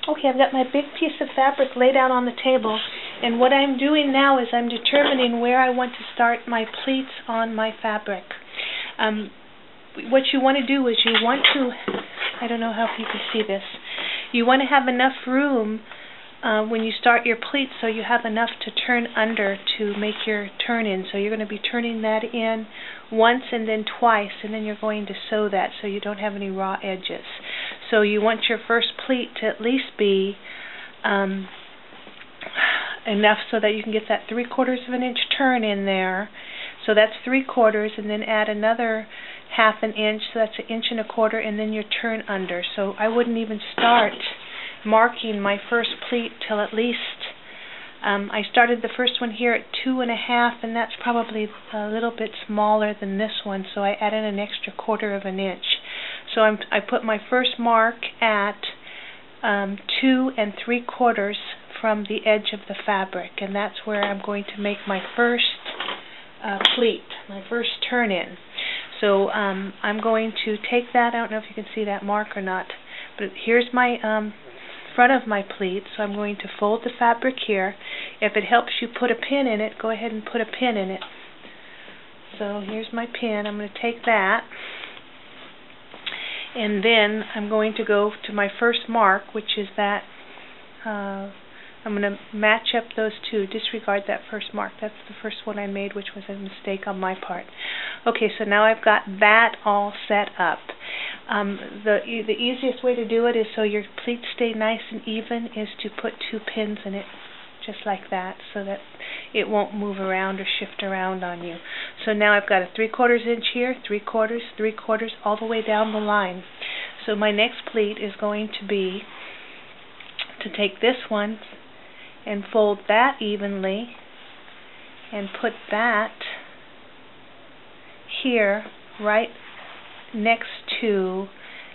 Okay, I've got my big piece of fabric laid out on the table, and what I'm doing now is I'm determining where I want to start my pleats on my fabric. What you want to do is you want to, I don't know how you can see this, you want to have enough room when you start your pleats so you have enough to turn under to make your turn in. So you're going to be turning that in once and then twice, and then you're going to sew that so you don't have any raw edges. So you want your first pleat to at least be enough so that you can get that 3/4 of an inch turn in there. So that's 3/4, and then add another 1/2 inch, so that's 1.25 inches, and then your turn under. So I wouldn't even start marking my first pleat till at least, I started the first one here at 2.5, and that's probably a little bit smaller than this one, so I added an extra 1/4 inch. So I put my first mark at 2 3/4 from the edge of the fabric, and that's where I'm going to make my first pleat, my first turn in. So I'm going to take that, I don't know if you can see that mark or not, but here's my front of my pleat, so I'm going to fold the fabric here. If it helps you put a pin in it, go ahead and put a pin in it. So here's my pin. I'm going to take that, and then I'm going to go to my first mark, which is that, I'm going to match up those two. Disregard that first mark. That's the first one I made, which was a mistake on my part. Okay, so now I've got that all set up. The easiest way to do it is so your pleats stay nice and even is to put 2 pins in it, just like that, so that it won't move around or shift around on you. So now I've got a 3/4 inch here, 3/4, 3/4, all the way down the line. So my next pleat is going to be to take this one and fold that evenly and put that here right next to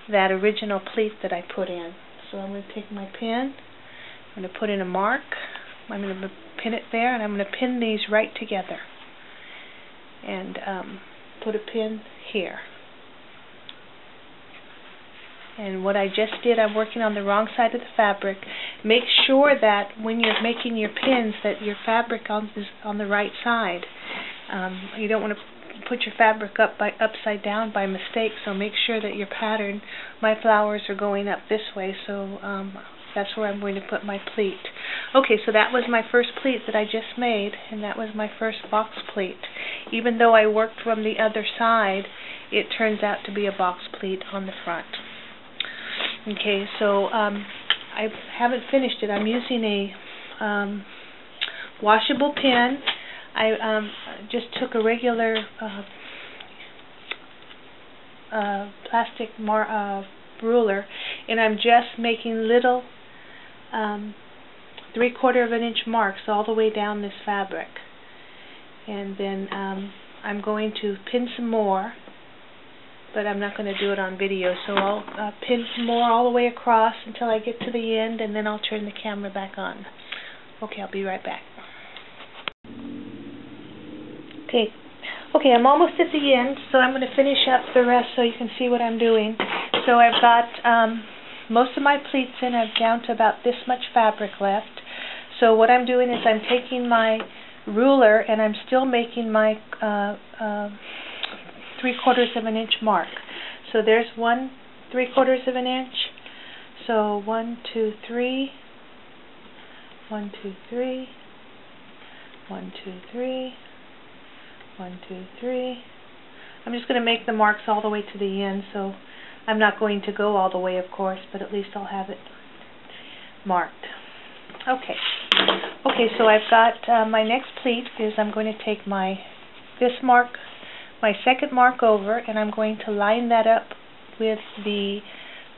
that original pleat that I put in. So I'm going to take my pin, I'm going to put in a mark, I'm going to pin it there, and I'm going to pin these right together and put a pin here. And what I just did, I'm working on the wrong side of the fabric. Make sure that when you're making your pins that your fabric is on the right side. You don't want to put your fabric upside down by mistake, so make sure that your pattern, my flowers are going up this way, so that's where I'm going to put my pleat. Okay, so that was my first pleat that I just made, and that was my first box pleat. Even though I worked from the other side, it turns out to be a box pleat on the front. Okay, so I haven't finished it. I'm using a washable pin. I just took a regular plastic ruler, and I'm just making little 3/4 inch marks all the way down this fabric. And then I'm going to pin some more, but I'm not going to do it on video, so I'll pin some more all the way across until I get to the end, and then I'll turn the camera back on. Okay, I'll be right back. Okay, I'm almost at the end, so I'm going to finish up the rest so you can see what I'm doing. So I've got most of my pleats in. I'm down to about this much fabric left. So what I'm doing is I'm taking my ruler and I'm still making my 3/4 inch mark. So there's 1 3/4 inch. So 1, 2, 3, 1, 2, 3, 1, 2, 3, 1, 2, 3. I'm just going to make the marks all the way to the end, so I'm not going to go all the way, of course, but at least I'll have it marked. Okay, so I've got my next pleat is I'm going to take my second mark over, and I'm going to line that up with the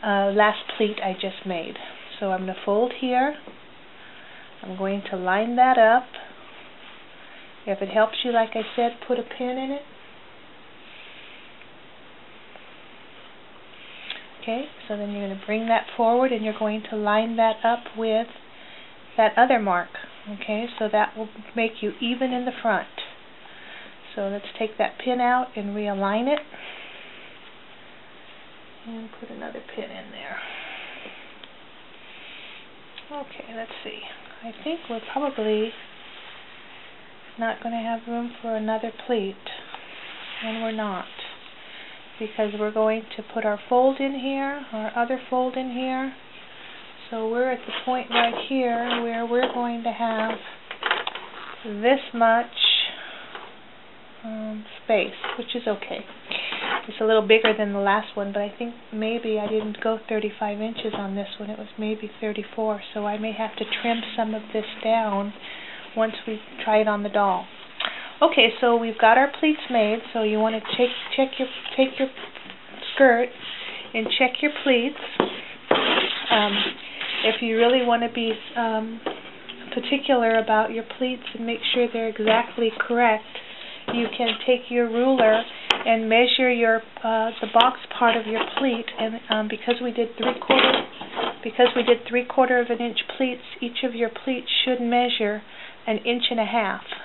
last pleat I just made. So I'm going to fold here. I'm going to line that up. If it helps you, like I said, put a pin in it. Okay, so then you're going to bring that forward and you're going to line that up with that other mark. Okay, so that will make you even in the front. So let's take that pin out and realign it. And put another pin in there. Okay, let's see. I think we're probably not going to have room for another pleat, and we're not, because we're going to put our fold in here, our other fold in here. So we're at the point right here where we're going to have this much space, which is okay. It's a little bigger than the last one, but I think maybe I didn't go 35 inches on this one. It was maybe 34, so I may have to trim some of this down once we try it on the doll. Okay, so we've got our pleats made, so you want to take your skirt and check your pleats. If you really want to be particular about your pleats and make sure they're exactly correct, you can take your ruler and measure your the box part of your pleat, and because we did 3/4 of an inch pleats, each of your pleats should measure 1.5 inches,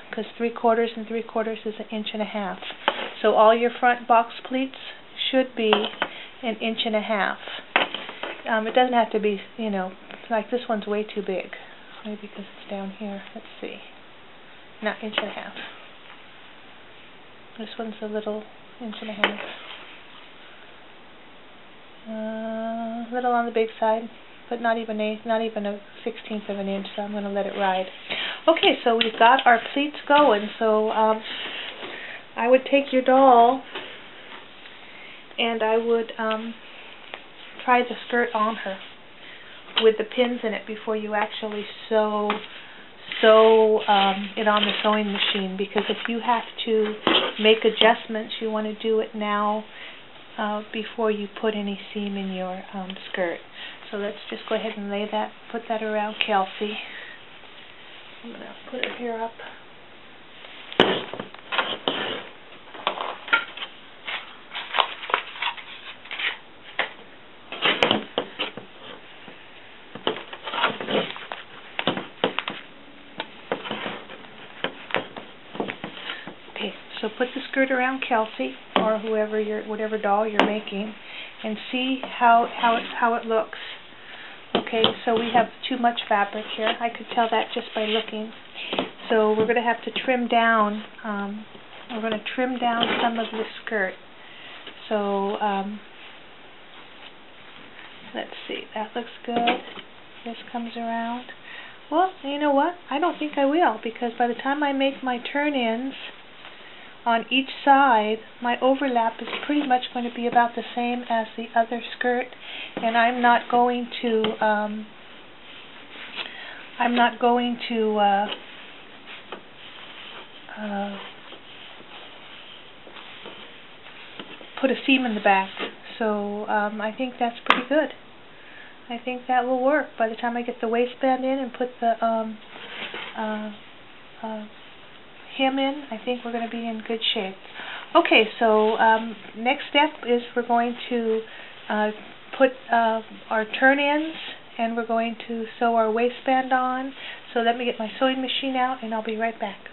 because 3/4 and 3/4 is 1.5 inches. So all your front box pleats should be 1.5 inches. It doesn't have to be, you know, like this one's way too big. Maybe because it's down here. Let's see. Not 1.5 inches. This one's a little 1.5 inches. A little on the big side, but not even a 1/16 of an inch. So I'm going to let it ride. Okay, so we've got our pleats going. So I would take your doll and I would try the skirt on her with the pins in it before you actually sew it on the sewing machine, because if you have to make adjustments, you want to do it now before you put any seam in your skirt. So let's just go ahead and put that around Kelsey. I'm going to put her here up. So put the skirt around Kelsey, or whatever doll you're making, and see how it looks. Okay, so we have too much fabric here. I could tell that just by looking. So we're going to have to trim down. We're going to trim down some of the skirt. So let's see. That looks good. This comes around. Well, you know what? I don't think I will, because by the time I make my turn-ins on each side, my overlap is pretty much going to be about the same as the other skirt, and I'm not going to put a seam in the back. So I think that's pretty good. I think that will work. By the time I get the waistband in and put the hem in, I think we're going to be in good shape. Okay, so next step is we're going to put our turn-ins, and we're going to sew our waistband on. So let me get my sewing machine out, and I'll be right back.